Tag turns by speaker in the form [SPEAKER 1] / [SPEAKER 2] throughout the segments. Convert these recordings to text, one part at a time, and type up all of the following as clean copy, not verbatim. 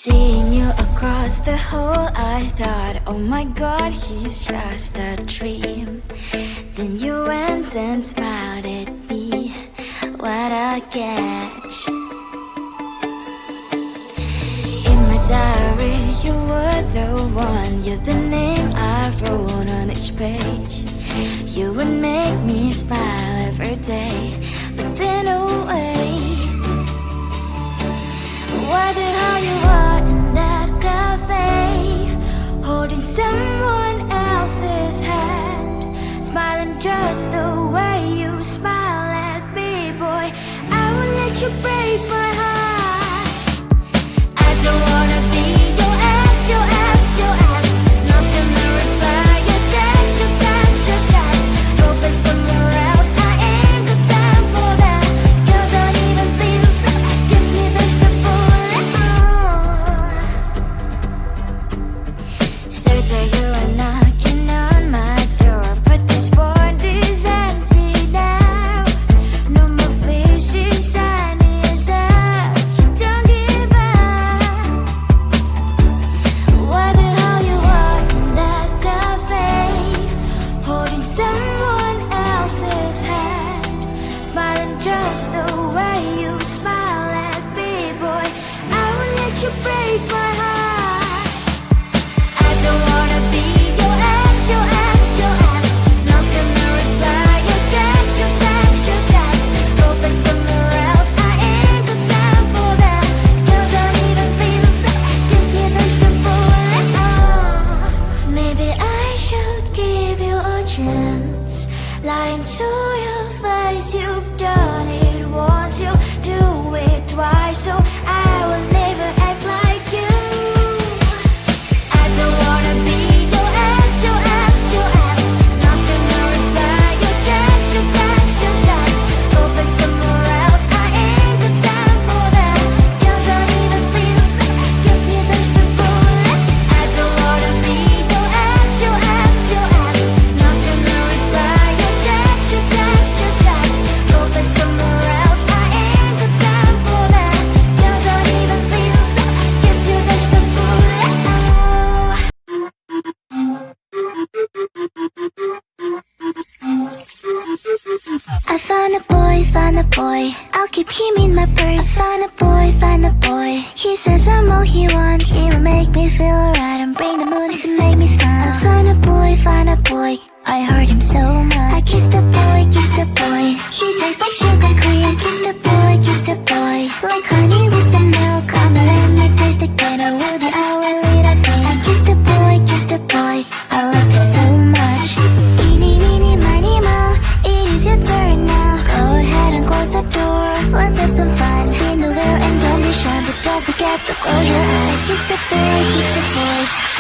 [SPEAKER 1] Seeing you across the hall, I thought, oh my god, he's just a dream. Then you went and smiled at me. What a catch. In my diary, you were the one. You're the name I wrote on each page. You would make me smile every day. But then oh wait, why the hell you are in that cafe, holding someone else's hand, smiling just the way you smile at me, boy. I will let you break my heart. I don't wanna be your ex, your ex, your ex. Not gonna reply your text, your text, your text. Hoping somewhere else, I ain't got time for that. You don't even feel so, gives me the bullet. Third day you are knocking on my door, but this board is empty now. No more fishy shiny as up. You don't give up. Why the hell you are in that cafe, holding someone else's hand, smiling just the way you smile at me, boy. I will let you break my heart. I don't wanna be your ex, your ex, your ex. Not gonna reply your text, your text, your text. Hoping somewhere else, I ain't got time for that. You don't even feel so, gives me the bullet. Maybe I should give you a chance. Lying to your face, you've done it once, you do it twice, so I will never act like you. I don't wanna be your ex, your ex, your ex. Not gonna reply your text, your text, your text. Hoping somewhere else, I ain't got time for that. You don't even feel so, gives me the bullet. I don't wanna be your ex, your ex, your ex. Not gonna reply your text, your text, your text. Hoping somewhere else, I ain't got time for that. You don't even feel so, gives you the bullet. I found a boy, I'll keep him in my purse. I found a boy, he says I'm all he wants. He'll make me feel alright and bring the moon to make me smile. I found a boy, I heard him so much. I kissed the boy, he tastes like sugar cream. Kissed the boy, like honey with some milk. Come and let me taste it, then I will be our little queen. I kissed the boy, I liked it so much. Eeny, meeny, miny, moe, it is your turn now. Go ahead and close the door, let's have some fun. Spin the wheel and don't be shy, but don't forget to close your eyes. Kiss the boy,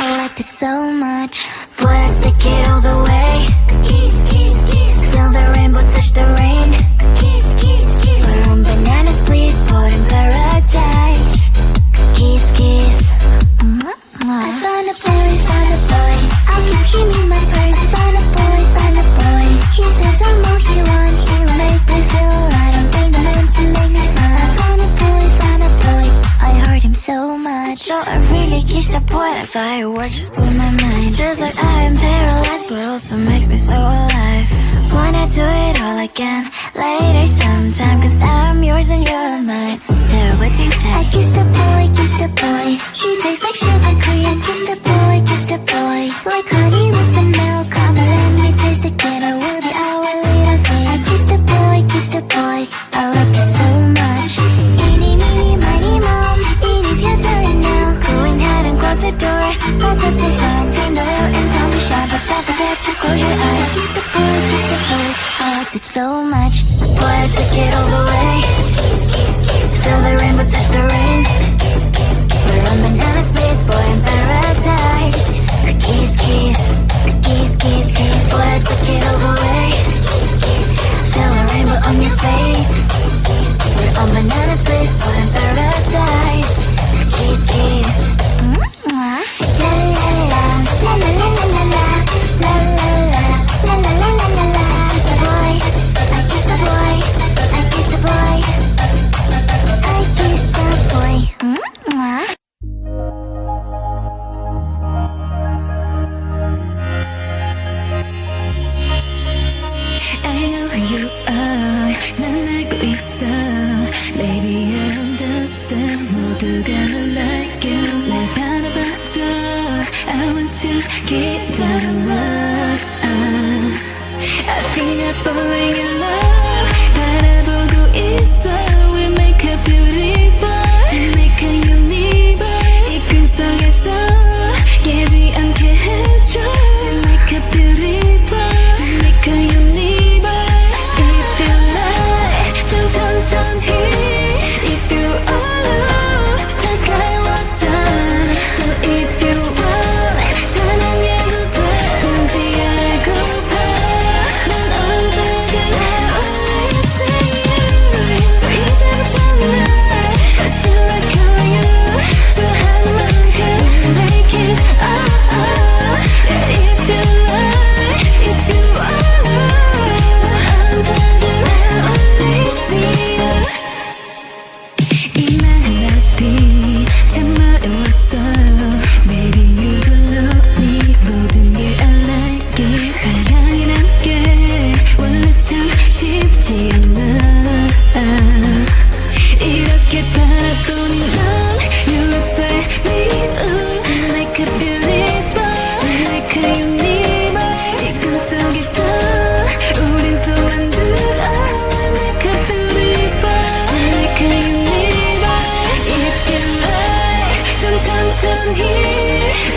[SPEAKER 1] I liked it so much. Boy, let's take it all the way. Kiss, kiss, kiss. Feel the rainbow touch the rain. Kiss, kiss, kiss. We're on banana split, pot in paradise. Kiss, kiss. I found a boy, I'll keep him in my purse. I found a boy, he says I'm all he wants. He'll make me feel alright and bring the moon to make me smile. I found a boy, I heard him so much. So I really kissed the boy, like fireworks just blew my mind. Feels like I am paralyzed, but also makes me so alive. Wanna do it all again later sometime, cause now I'm yours and you're mine. So what do you say? I kissed the boy, he tastes like sugar cream. Kissed the boy, like honey with some milk. Come and let me taste it, then I will be our little queen. I kissed the boy, I liked it so much. Eeny, meeny, miny, moe, it is your turn now. Go ahead and close the door, let's have some fun. Spin the wheel and don't be shy, but don't forget to close your eyes. Kiss the boy, I liked it so much. Boy, let's take it all the way. Feel the rainbow touch the rain. We're on banana split, boy in paradise. Kiss, kiss, kiss, kiss, kiss. Boy, let's take it all the way. Feel the rainbow on your face. We're on banana split, boy in paradise. Kiss, kiss. La la la la, la la la la la, la la la, la la la la la. Kiss the boy, I kiss the boy, I kiss the boy.
[SPEAKER 2] 기다려라 I think I'm falling in love 바라보고 있어 We make a beautiful We make a universe 이 꿈속에서 깨지 않게 해줘 We make a beautiful We make a universe If you like 좀 천천히 If you alone 다가와줘 또 if you want 사랑해도 되는지 알고봐 난 언제든 I only see you 이제부터 날 다시 like you 좋아하는 만큼 make it Yeah if you like If you alone 언제든 I only see you 이 멜로디 참 어려웠어 Baby you don't love me 모든 게 I like it 사랑이란 게 원래 참 쉽지 않아 이렇게 바라보는 넌 You look like me ooh Like a beautiful Like a universe 이 꿈속에서 우린 또 만들어 Like a beautiful Like a universe If you like 좀 천천히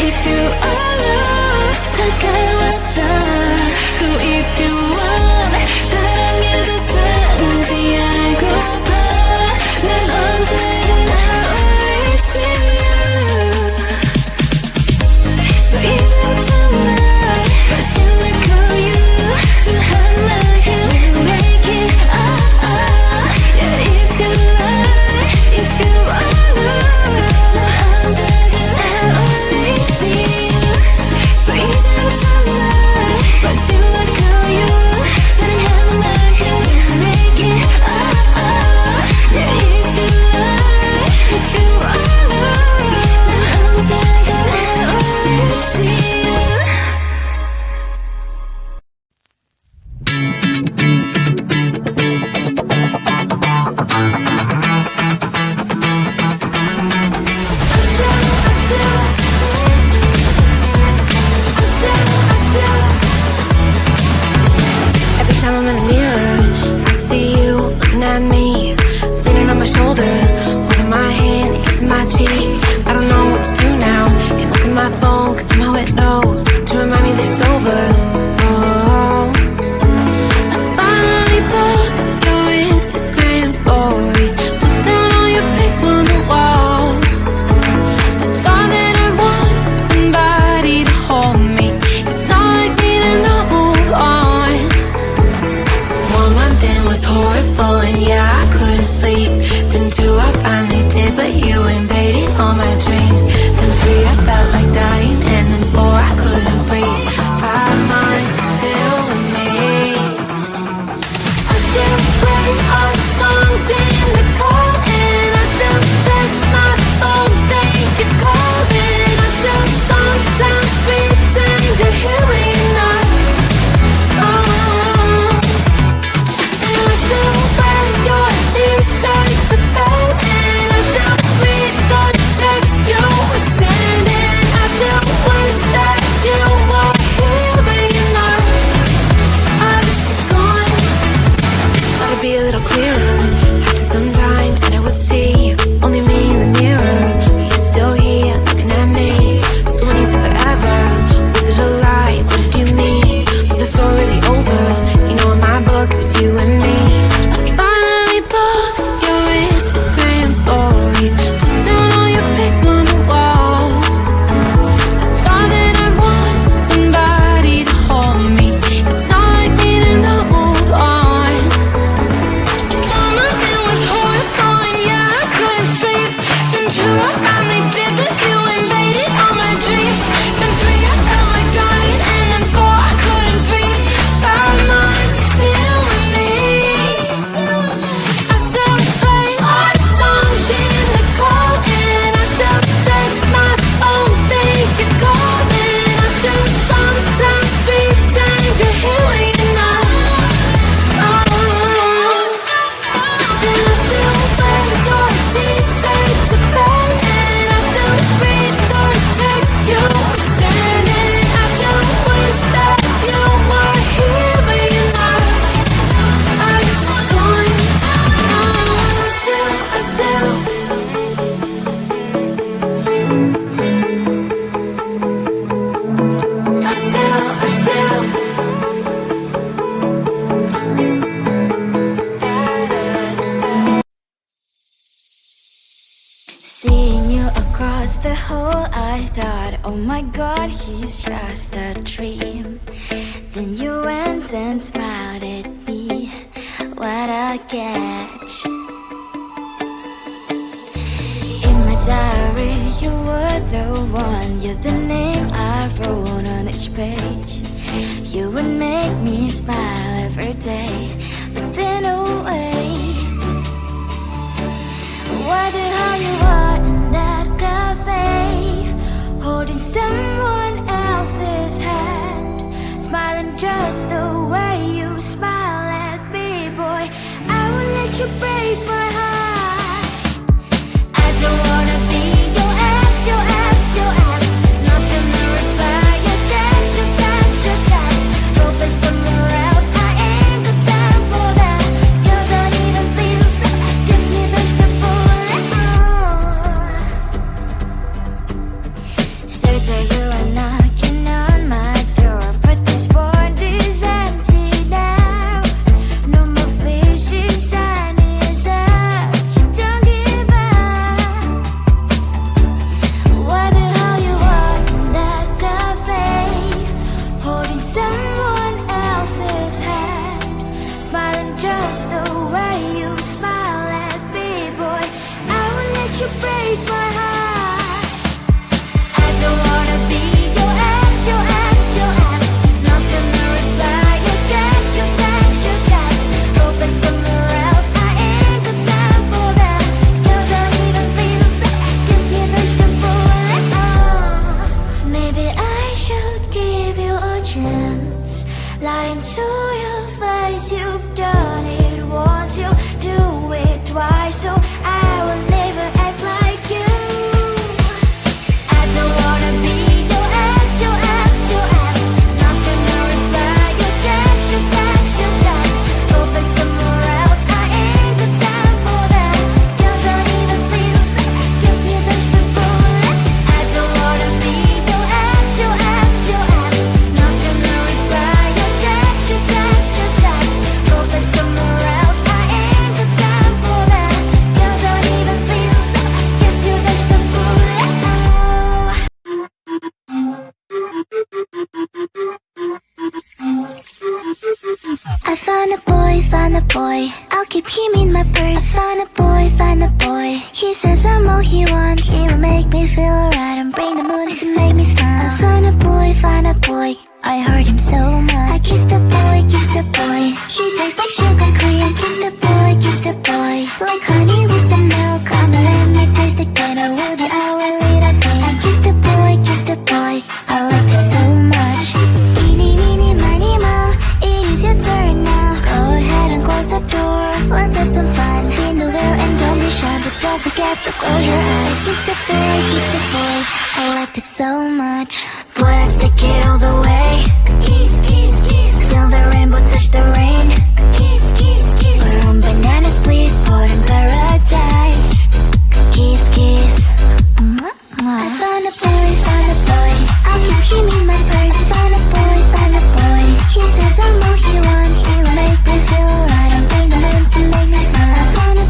[SPEAKER 2] If you alone 다가와줘 또 if you want 사랑해도 되는지 알고봐 난 언제든 I
[SPEAKER 1] Seeing you across the hall, I thought, oh my god, he's just a dream. Then you went and smiled at me. What a catch. In my diary, you were the one. You're the name I wrote on each page. You would make me smile every day. But then, oh wait, what the hell you are in that cafe, holding someone else's hand, smiling just the way you smile at me, boy. I will let you break my heart. I don't wanna be your ex, your ex, your ex. Not gonna reply your text, your text, your text. Go play somewhere else, I ain't got time for that. You don't even feel so, give me vegetable. Third day you are knocking on my door, but this board is empty now. No more fishes, sun is out. You don't give up. What the hell you are in that cafe, holding someone else's hand, smiling just the way you smile at me, boy. I will let you break my heart. I don't wanna be your ex, your ex, your ex. Not gonna reply your text, your text, your text. Go play somewhere else, I ain't got time for that. You don't even feel so, give me vegetable. Maybe I should give you a chance. Lying to your face, you've done it once, you do it twice, so I will never act like you. I don't wanna be your ex, your ex, your ex. Not gonna reply your text, your text, your text. Go play somewhere else, I ain't got time for that. You don't even feel so, give me vegetable. I don't wanna be your ex, your ex, your ex. Not gonna reply your text, your text, your text. Go play somewhere else, I ain't got time for that. You don't even feel so, give me vegetable. I found a boy, I'll keep him in my purse. Found a boy, he says I'm all he wants. He'll make me feel alright and bring the moon to make me smile. I found a boy, I heard him so much. I kissed a boy, he tastes like sugar cream. Kissed a boy, like honey with some milk. Come and let me taste it, and I will be our little king. I kissed a boy, I liked it so much. Eeny, meeny, miny, moe, it is your turn now. Go ahead and close the door, let's have some fun. Spin the wheel and don't be shy, but don't forget to close your eyes. Kissed a boy, I liked it so much. Boy, let's take it all the way. Kiss, kiss, kiss. Feel the rainbow touch the rain. Kiss, kiss, kiss. We're on banana split, pot in paradise. Kiss, kiss. I found a boy, I'll keep him in my purse. Found a boy, he says I'm all he wants. He'll make me feel alright and bring the moon to make me smile. I found a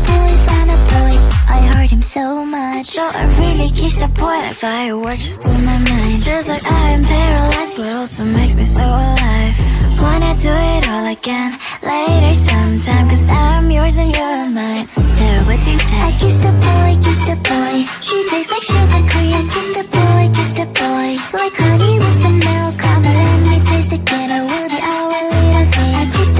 [SPEAKER 1] boy, I heard him so much. So I really kissed a boy like fireworks, just blew my mind. Feels like I am paralyzed, but also makes me so alive. Wanna do it all again later sometime, cause I'm yours and you're mine. So what do you say? I kissed a boy, he tastes like sugar cream. Kissed a boy, like honey with some milk. Come and let me taste it, and I will be our little king. I kissed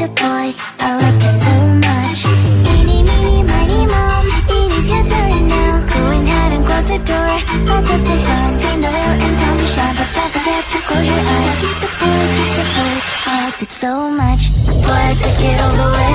[SPEAKER 1] a boy, I liked it so much. Eeny, meeny, miny, moe, it is your turn now. Go ahead and close the door, let's have some fun. Spin the wheel and don't be shy, but don't forget to close your eyes. Kissed a boy, I liked it so much. Boy, I took it all the way.